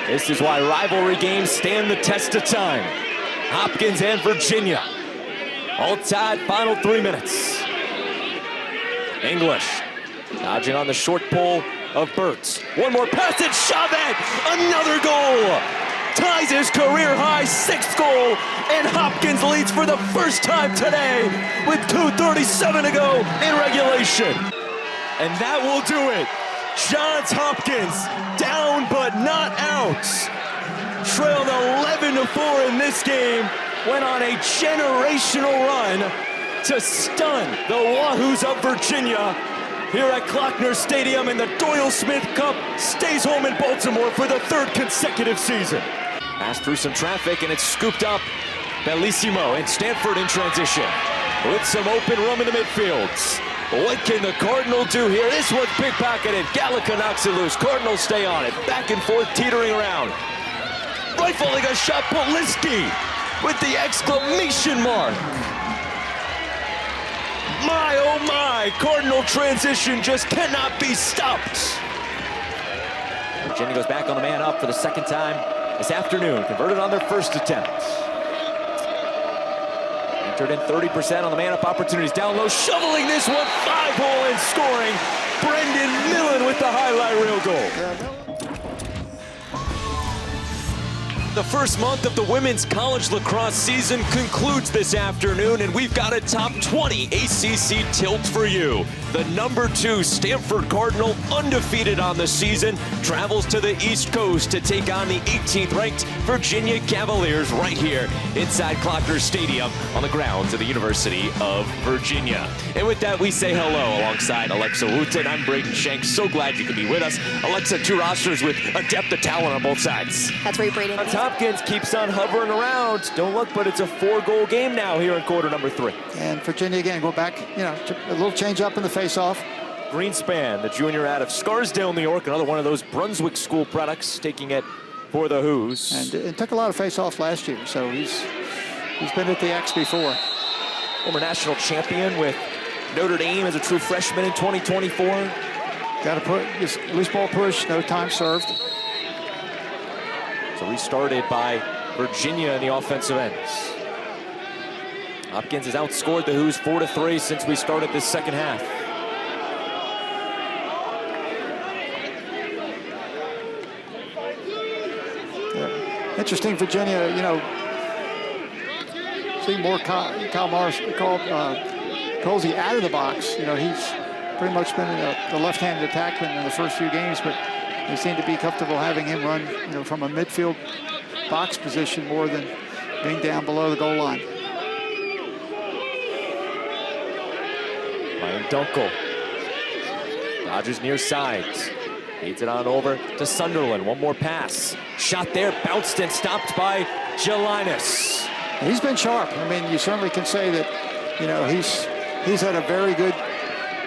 This is why rivalry games stand the test of time. Hopkins and Virginia, all tied, final 3 minutes. English, dodging on the short pole of Burtz. One more pass and Chavez, another goal. Ties his career high 6th goal, and Hopkins leads for the first time today with 2:37 to go in regulation. And that will do it. Johns Hopkins down but not out. Trailed 11-4 in this game, went on a generational run to stun the Wahoos of Virginia here at Klockner Stadium, and the Doyle Smith Cup stays home in Baltimore for the 3rd consecutive season. Passed through some traffic and it's scooped up. Bellissimo and Stanford in transition with some open room in the midfields. What can the Cardinal do here? This one's pickpocketed. Gallica knocks it loose. Cardinals stay on it. Back and forth, teetering around. Rifling a shot, Poliski with the exclamation mark. My, oh my, Cardinal transition just cannot be stopped. Virginia goes back on the man up for the 2nd time this afternoon, converted on their 1st attempt. Entered in 30% on the man up opportunities. Down low, shoveling this one, 5-hole and scoring. Brendan Millen with the highlight reel goal. The first month of the women's college lacrosse season concludes this afternoon, and we've got a top 20 ACC tilt for you. The number 2 Stanford Cardinal, undefeated on the season, travels to the East Coast to take on the 18th ranked Virginia Cavaliers right here inside Klockner Stadium on the grounds of the University of Virginia. And with that, we say hello alongside Alexa Wooten. I'm Braden Schenck. So glad you could be with us. Alexa, 2 rosters with a depth of talent on both sides. That's right, Braden. Hopkins keeps on hovering around. Don't look, but it's a 4-goal game now here in quarter number 3. And Virginia again go back, a little change up in the face-off. Greenspan, the junior out of Scarsdale, New York, another one of those Brunswick School products, taking it for the Hoos. And it took a lot of face-off last year, so he's been at the X before. Former national champion with Notre Dame as a true freshman in 2024. Got to put this loose ball push, no time served. So restarted by Virginia in the offensive ends. Hopkins has outscored the Hoos 4-3 since we started this 2nd half. Yeah. Interesting, Virginia, see more Kyle Morris called Colsey out of the box. He's pretty much been the left-handed attackman in the first few games, but they seem to be comfortable having him run, from a midfield box position more than being down below the goal line. Ryan Dunkel dodges near sides. Feeds it on over to Sunderland. One more pass. Shot there, bounced and stopped by Jelinas. He's been sharp. I mean, you certainly can say that, he's had a very good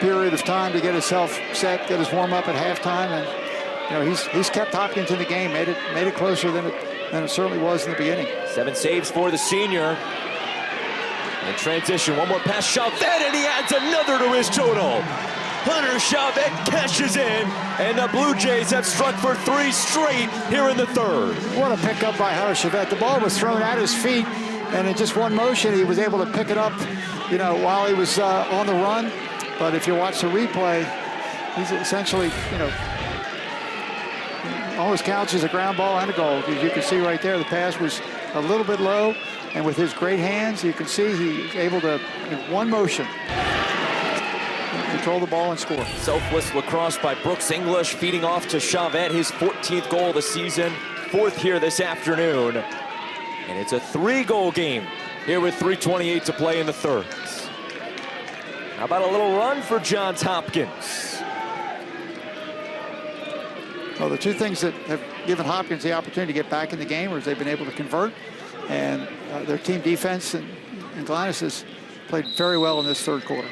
period of time to get himself set, get his warm-up at halftime, and he's kept Hopkins in the game, made it closer than it certainly was in the beginning. 7 saves for the senior. In transition, one more pass, Chavez, and he adds another to his total. Hunter Chavez cashes in, and the Blue Jays have struck for 3 straight here in the 3rd. What a pickup by Hunter Chavez. The ball was thrown at his feet, and in just one motion, he was able to pick it up, while he was on the run. But if you watch the replay, he's essentially, almost counts as a ground ball and a goal. As you can see right there, the pass was a little bit low, and with his great hands, you can see he's able to, in one motion, control the ball and score. Selfless lacrosse by Brooks English, feeding off to Chavez, his 14th goal of the season, 4th here this afternoon. And it's a 3-goal game here with 3:28 to play in the 3rd. How about a little run for Johns Hopkins? Well, the 2 things that have given Hopkins the opportunity to get back in the game is they've been able to convert, and their team defense and Gladys has played very well in this 3rd quarter.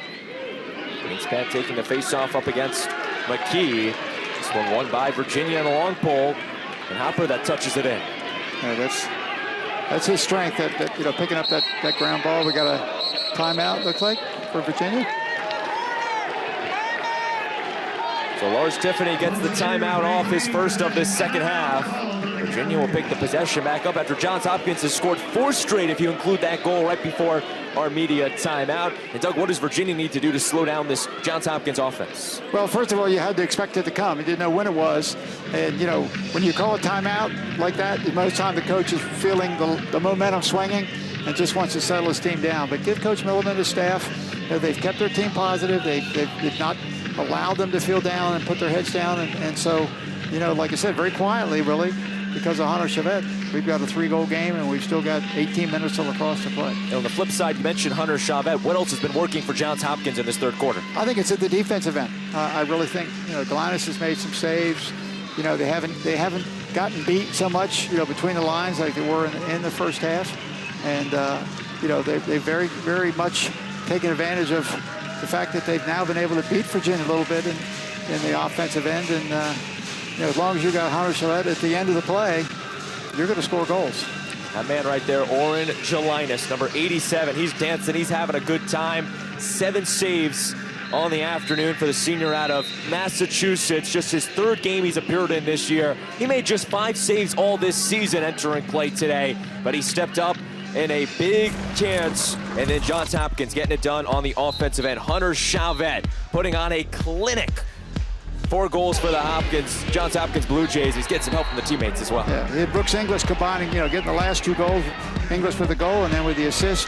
Greenspan taking the face-off up against McKee. This one won by Virginia in a long pole, and Hopper that touches it in. Yeah, that's his strength, that picking up that ground ball. We got a timeout, looks like, for Virginia. So So Lars Tiffany gets the timeout off, his first of this second half. Virginia will pick the possession back up after Johns Hopkins has scored 4 straight if you include that goal right before our media timeout. And Doug, what does Virginia need to do to slow down this Johns Hopkins offense? Well, first of all, you had to expect it to come. You didn't know when it was. And, you know, when you call a timeout like that, most time the coach is feeling the momentum swinging and just wants to settle his team down. But give Coach Milliman and his staff, they've kept their team positive. They've not allowed them to feel down and put their heads down. And so, you know, like I said, very quietly, really, because of Hunter Chavette, we've got a 3-goal game and we've still got 18 minutes of lacrosse to play. And on the flip side, you mentioned Hunter Chavette. What else has been working for Johns Hopkins in this third quarter? I think it's at the defensive end. I really think, you know, Galanis has made some saves. You know, they haven't gotten beat so much, you know, between the lines like they were in the first half. And, you know, they've very, very much taken advantage of the fact that they've now been able to beat Virginia a little bit in the offensive end. And, you know, as long as you got Hunter Chavette at the end of the play, you're going to score goals. That man right there, Oren Gelinas, number 87. He's dancing. He's having a good time. 7 saves on the afternoon for the senior out of Massachusetts. Just his 3rd game he's appeared in this year. He made just 5 saves all this season entering play today, but he stepped up in a big chance, and then Johns Hopkins getting it done on the offensive end. Hunter Chavette putting on a clinic. 4 goals for the Johns Hopkins Blue Jays. He's getting some help from the teammates as well. Yeah, he had Brooks English combining, you know, getting the last 2 goals, English with the goal, and then with the assist.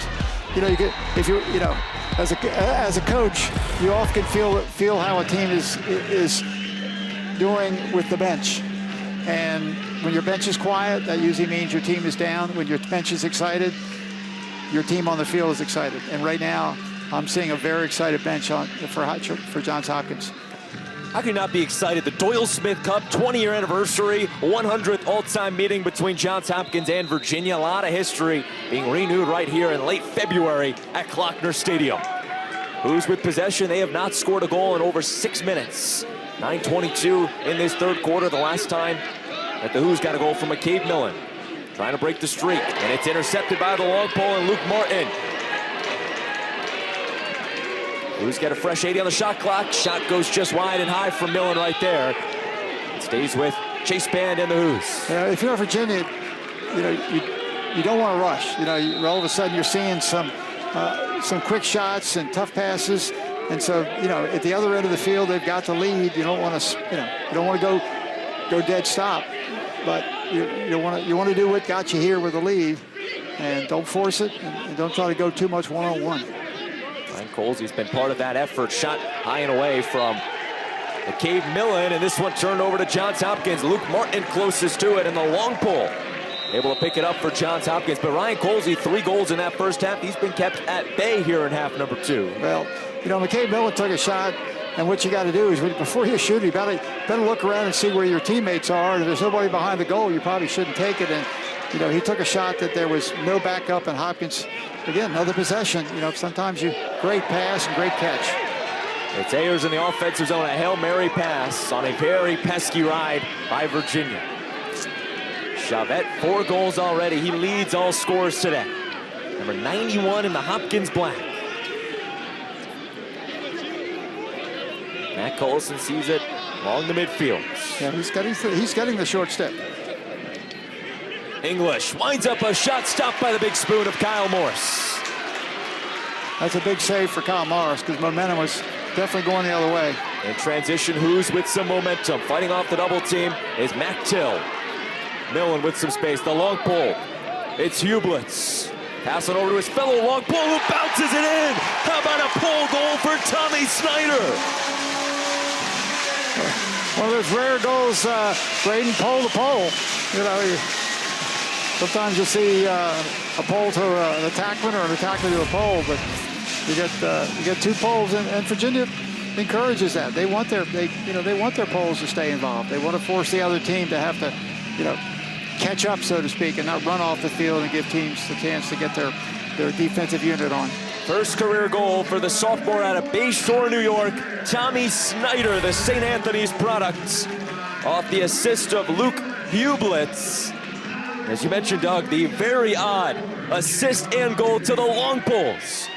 You know, you get, if you know, as a coach, you often feel how a team is doing with the bench. And when your bench is quiet, that usually means your team is down. When your bench is excited, your team on the field is excited. And right now, I'm seeing a very excited bench for Johns Hopkins. How can you not be excited? The Doyle Smith Cup 20-year anniversary, 100th all-time meeting between Johns Hopkins and Virginia. A lot of history being renewed right here in late February at Klockner Stadium. Who's with possession? They have not scored a goal in over 6 minutes. 9:22 in this third quarter, the last time that the Who's got a goal from McCabe Millen. Trying to break the streak, and it's intercepted by the long pole and Luke Martin. Who's got a fresh 80 on the shot clock. Shot goes just wide and high from Millen right there. It stays with Chase Band and the Who's. If you're Virginia, you know, you don't want to rush. You know, all of a sudden you're seeing some quick shots and tough passes. And so, you know, at the other end of the field, they've got the lead. You don't want to, you don't want to go dead stop. But you want to do what got you here with the lead, and don't force it, and don't try to go too much one-on-one. Ryan Colsey's been part of that effort. Shot high and away from McCabe Millen, and this one turned over to Johns Hopkins. Luke Martin closest to it, and the long pull able to pick it up for Johns Hopkins. But Ryan Colsey, 3 goals in that first half. He's been kept at bay here in half number 2. Well, you know, McCabe Millen took a shot, and what you got to do is before you shoot, you better look around and see where your teammates are. And if there's nobody behind the goal, you probably shouldn't take it. And, you know, he took a shot that there was no backup, and Hopkins, again, another possession. You know, sometimes great pass and great catch. It's Ayers in the offensive zone, a Hail Mary pass on a very pesky ride by Virginia. Chavette, 4 goals already. He leads all scorers today. Number 91 in the Hopkins black. Matt Collison sees it along the midfield. Yeah, he's getting the short stick. English winds up a shot stopped by the big spoon of Kyle Morris. That's a big save for Kyle Morris because momentum was definitely going the other way. In transition, Who's with some momentum. Fighting off the double team is Mac Till. Millen with some space. The long pull. It's Hublitz. Passing over to his fellow long pull who bounces it in. How about a pull goal for Tommy Snyder? One of those rare goals, Braden pole to pole. You know, sometimes you see a pole to an attackman or an attackman to a pole, but you get 2 poles, and Virginia encourages that. They want their poles to stay involved. They want to force the other team to have to, you know, catch up, so to speak, and not run off the field and give teams the chance to get their defensive unit on. First career goal for the sophomore out of Bay Shore, New York, Tommy Snyder, the St. Anthony's product, off the assist of Luke Hublitz. As you mentioned, Doug, the very odd assist and goal to the long pulls